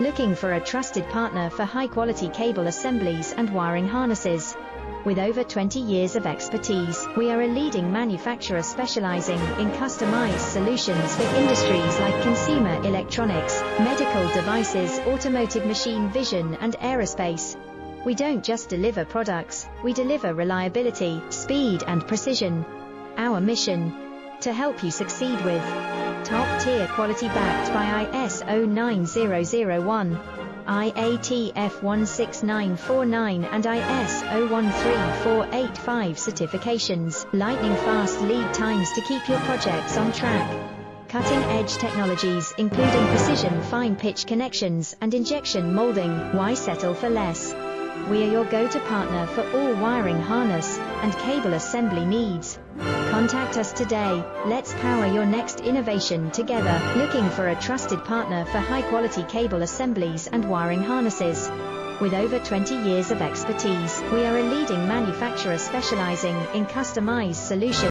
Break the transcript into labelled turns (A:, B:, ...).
A: Looking for a trusted partner for high-quality cable assemblies and wiring harnesses? With over 20 years of expertise, we are a leading manufacturer specializing in customized solutions for industries like consumer electronics, medical devices, automotive machine vision, and aerospace. We don't just deliver products, we deliver reliability, speed, and precision. Our mission: to help you succeed with top-tier quality backed by ISO 9001, IATF 16949 and ISO 13485 certifications, lightning-fast lead times to keep your projects on track. Cutting-edge technologies including precision fine-pitch connections and injection molding. Why settle for less? We are your go-to partner for all wiring harness and cable assembly needs. Contact us today. Let's power your next innovation together. Looking for a trusted partner for high-quality cable assemblies and wiring harnesses? With over 20 years of expertise, we are a leading manufacturer specializing in customized solutions.